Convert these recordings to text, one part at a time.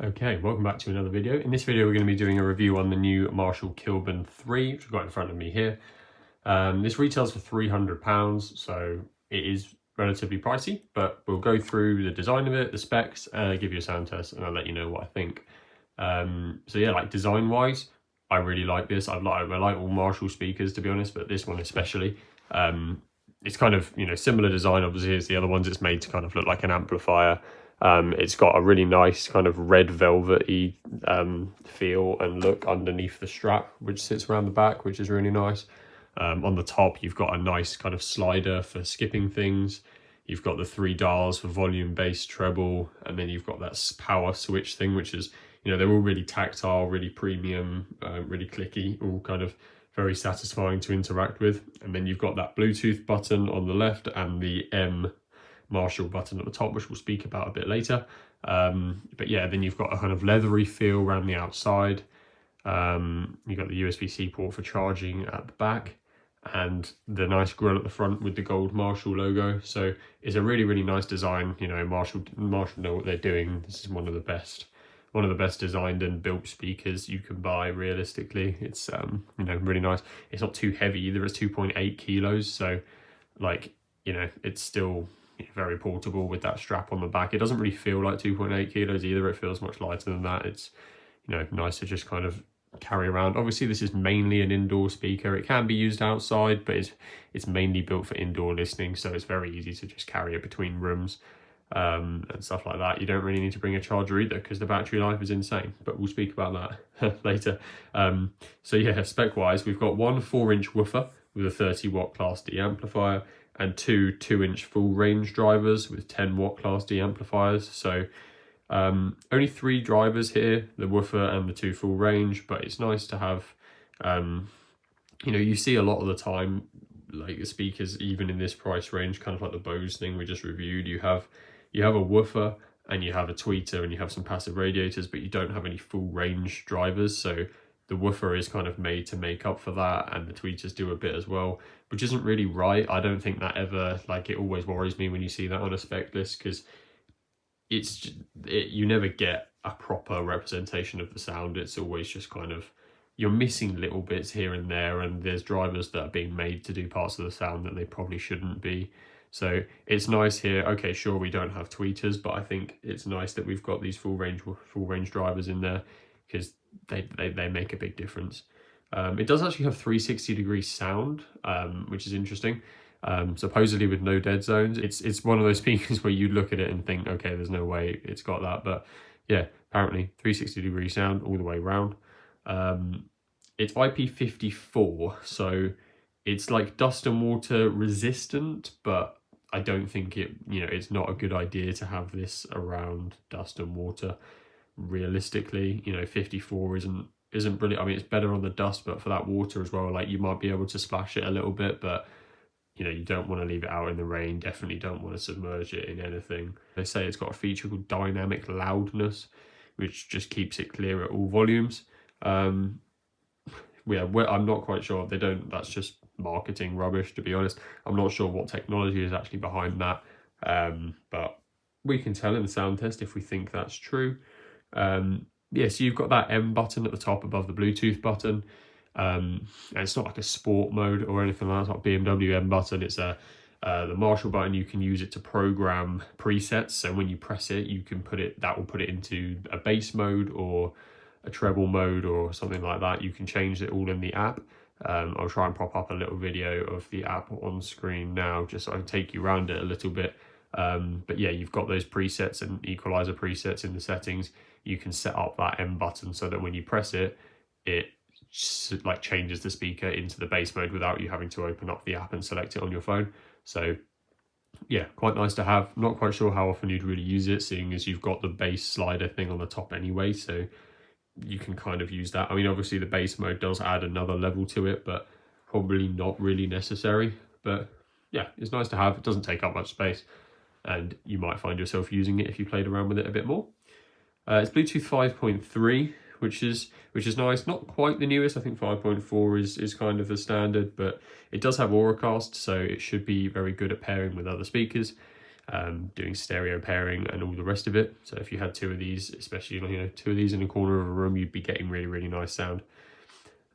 Okay, welcome back to another video. In this video, we're going to be doing a review on the new Marshall Kilburn 3, which I've got in front of me here. This retails for £300, so it is relatively pricey, but we'll go through the design of it, the specs, give you a sound test, and I'll let you know what I think. So yeah, like design-wise, I really like this. I like all Marshall speakers, to be honest, but this one especially. It's kind of, similar design, obviously, as the other ones. It's made to kind of look like an amplifier. It's got a really nice kind of red velvety feel and look underneath the strap, which sits around the back, which is really nice. On the top, you've got a nice kind of slider for skipping things. You've got the 3 dials for volume, bass, treble, and then you've got that power switch thing, which is, they're all really tactile, really premium, really clicky, all kind of very satisfying to interact with. And then you've got that Bluetooth button on the left and the M Marshall button at the top, which we'll speak about a bit later. But yeah, then you've got a kind of leathery feel around the outside. You've got the USB-C port for charging at the back, and the nice grille at the front with the gold Marshall logo. So it's a really, really nice design. Marshall know what they're doing. This is one of the best designed and built speakers you can buy realistically. It's really nice. It's not too heavy either. It's 2.8 kilos, so it's still very portable with that strap on the back. It doesn't really feel like 2.8 kilos either. It feels much lighter than that. It's nice to just kind of carry around. Obviously, this is mainly an indoor speaker. It can be used outside, but it's mainly built for indoor listening, so it's very easy to just carry it between rooms and stuff like that. You don't really need to bring a charger either, because the battery life is insane, but we'll speak about that later. So yeah, spec wise, we've got one 4-inch woofer with a 30-watt Class D amplifier and two 2-inch full range drivers with 10-watt Class D amplifiers. So only 3 drivers here, the woofer and the 2 full range, but it's nice to have. You see a lot of the time, like the speakers, even in this price range, kind of like the Bose thing we just reviewed, you have a woofer and you have a tweeter and you have some passive radiators, but you don't have any full range drivers. So the woofer is kind of made to make up for that, and the tweeters do a bit as well, which isn't really right. I don't think that ever, it always worries me when you see that on a spec list, because you never get a proper representation of the sound. It's always just kind of, you're missing little bits here and there, and there's drivers that are being made to do parts of the sound that they probably shouldn't be. So it's nice here. Okay, sure, we don't have tweeters, but I think it's nice that we've got these full range drivers in there, because they make a big difference. It does actually have 360-degree sound, which is interesting. Supposedly with no dead zones. It's one of those speakers where you look at it and think, okay, there's no way it's got that, but yeah, apparently 360-degree sound all the way around. It's IP54, so it's like dust and water resistant, but I don't think it's not a good idea to have this around dust and water. Realistically, 54 isn't brilliant. I mean, it's better on the dust, but for that water as well, you might be able to splash it a little bit, but you don't want to leave it out in the rain. Definitely don't want to submerge it in anything. They say it's got a feature called dynamic loudness, which just keeps it clear at all volumes. I'm not quite sure. That's just marketing rubbish, to be honest. I'm not sure what technology is actually behind that, but we can tell in the sound test if we think that's true. So you've got that M button at the top above the Bluetooth button. And it's not like a sport mode or anything like that. It's not BMW M button. It's the Marshall button. You can use it to program presets. So when you press it, that will put it into a bass mode or a treble mode or something like that. You can change it all in the app. I'll try and pop up a little video of the app on screen now, just so I can take you around it a little bit. But yeah, you've got those presets and equalizer presets in the settings. You can set up that M button so that when you press it, it changes the speaker into the bass mode without you having to open up the app and select it on your phone. So yeah, quite nice to have. Not quite sure how often you'd really use it, seeing as you've got the bass slider thing on the top anyway, so you can kind of use that. I mean, obviously the bass mode does add another level to it, but probably not really necessary. But yeah, it's nice to have. It doesn't take up much space, and you might find yourself using it if you played around with it a bit more. It's Bluetooth 5.3, which is nice. Not quite the newest. I think 5.4 is kind of the standard, but it does have Auracast, so it should be very good at pairing with other speakers. doing stereo pairing and all the rest of it. So if you had two of these, especially, you know, two of these in a corner of a room, you'd be getting really, really nice sound.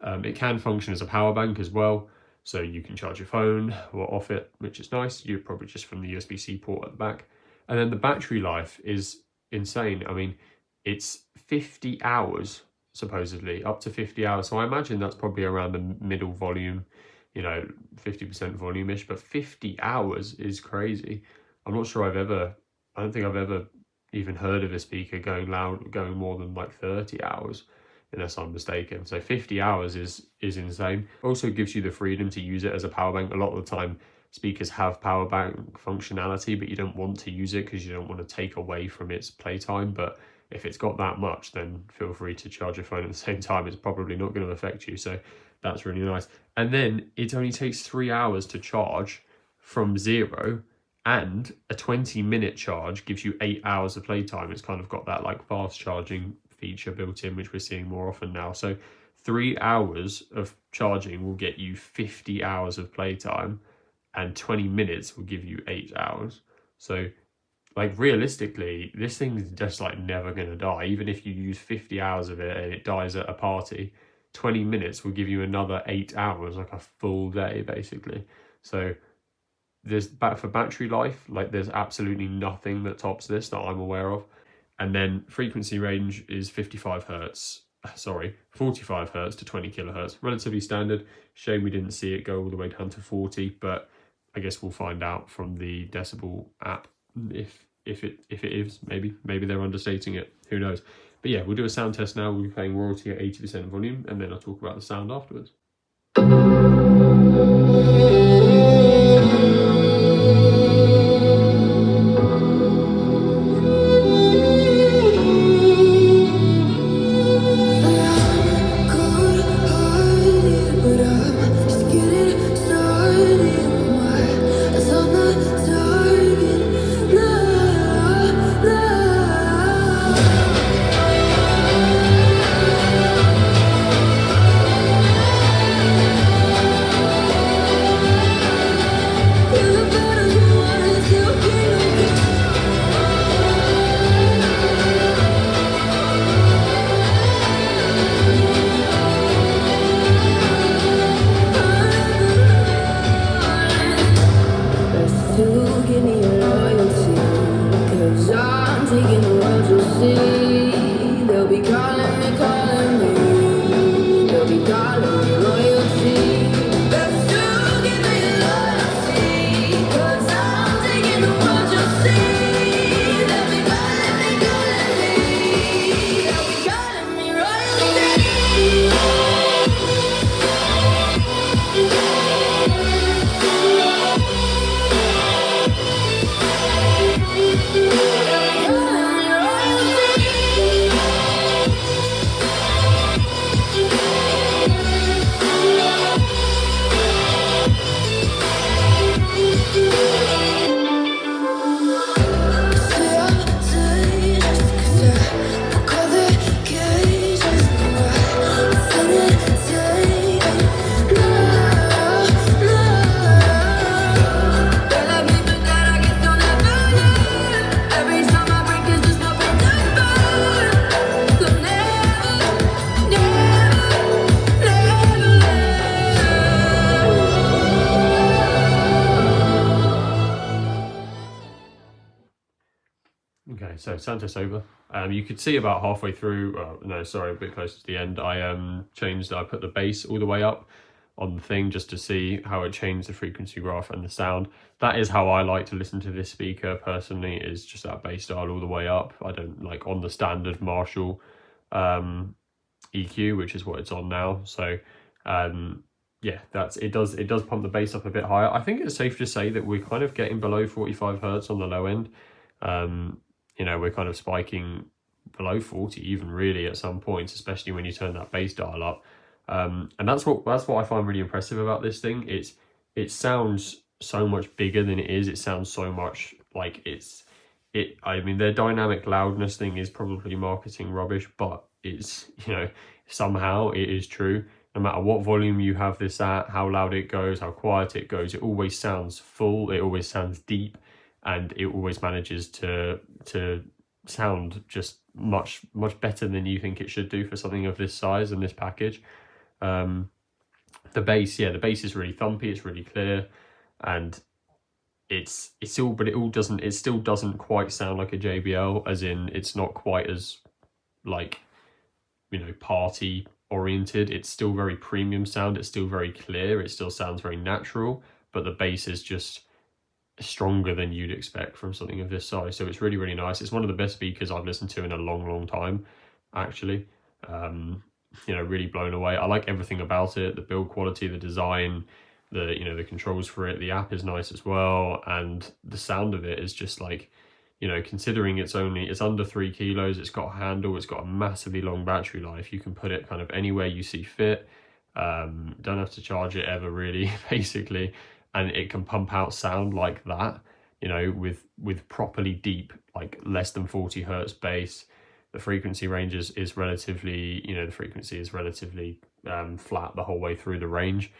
It can function as a power bank as well, so you can charge your phone or off it, which is nice. You're probably just from the USB-C port at the back. And then the battery life is insane. I mean, it's 50 hours, supposedly, up to 50 hours. So I imagine that's probably around the middle volume, you know, 50% volume-ish, but 50 hours is crazy. I'm not sure I don't think I've ever even heard of a speaker going more than like 30 hours, unless I'm mistaken. So 50 hours is insane. Also gives you the freedom to use it as a power bank. A lot of the time speakers have power bank functionality, but you don't want to use it because you don't want to take away from its playtime. But if it's got that much, then feel free to charge your phone at the same time. It's probably not going to affect you. So that's really nice. And then it only takes 3 hours to charge from 0, and a 20-minute charge gives you 8 hours of playtime. It's kind of got that like fast charging feature built in, which we're seeing more often now. So 3 hours of charging will get you 50 hours of playtime, and 20 minutes will give you 8 hours. So like realistically, this thing's just like never going to die. Even if you use 50 hours of it and it dies at a party, 20 minutes will give you another 8 hours, like a full day basically. So for battery life, like there's absolutely nothing that tops this that I'm aware of. And then frequency range is 45 hertz to 20 kilohertz, relatively standard. Shame we didn't see it go all the way down to 40, but I guess we'll find out from the decibel app if it is. Maybe they're understating it, who knows. But yeah, we'll do a sound test now. We'll be playing royalty at 80% volume, and then I'll talk about the sound afterwards. Okay, so sound test over. You could see about halfway through, a bit closer to the end, I put the bass all the way up on the thing just to see how it changed the frequency graph and the sound. That is how I like to listen to this speaker personally, is just that bass dial all the way up. I don't like on the standard Marshall EQ, which is what it's on now. So yeah, it does pump the bass up a bit higher. I think it's safe to say that we're kind of getting below 45 hertz on the low end. You know, we're kind of spiking below 40 even really at some points, especially when you turn that bass dial up. And that's what I find really impressive about this thing. It sounds so much bigger than it is. It sounds so much like I mean, their dynamic loudness thing is probably marketing rubbish, but it's, you know, somehow it is true. No matter what volume you have this at, how loud it goes, how quiet it goes, it always sounds full, it always sounds deep, and it always manages to sound just much better than you think it should do for something of this size and this package. The bass is really thumpy, it's really clear, and it's all, but it still doesn't quite sound like a JBL, as in it's not quite as like, you know, party oriented. It's still very premium sound, it's still very clear, it still sounds very natural, but the bass is just stronger than you'd expect from something of this size. So it's really, really nice. It's one of the best speakers I've listened to in a long time, actually. You know, really blown away. I like everything about it, the build quality, the design, the, you know, the controls for it. The app is nice as well, and the sound of it is just like, you know, considering it's under 3 kilos, it's got a handle, it's got a massively long battery life. You can put it kind of anywhere you see fit. Don't have to charge it ever, really, basically, and it can pump out sound like that, you know, with properly deep, like less than 40 hertz bass. The frequency range is relatively, you know, the frequency is relatively flat the whole way through the range,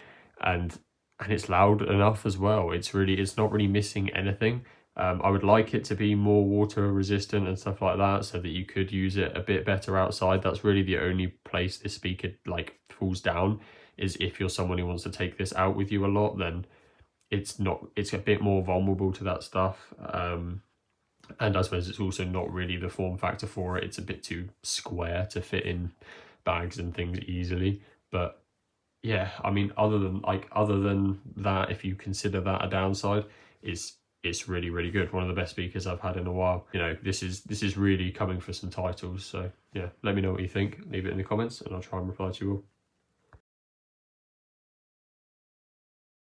and it's loud enough as well. It's not really missing anything. I would like it to be more water resistant and stuff like that, so that you could use it a bit better outside. That's really the only place this speaker like falls down, is if you're someone who wants to take this out with you a lot, then it's a bit more vulnerable to that stuff. And I suppose it's also not really the form factor for it. It's a bit too square to fit in bags and things easily. But yeah, I mean, other than that, if you consider that a downside, it's really, really good. One of the best speakers I've had in a while. You know, this is really coming for some titles. So yeah, let me know what you think. Leave it in the comments and I'll try and reply to you all.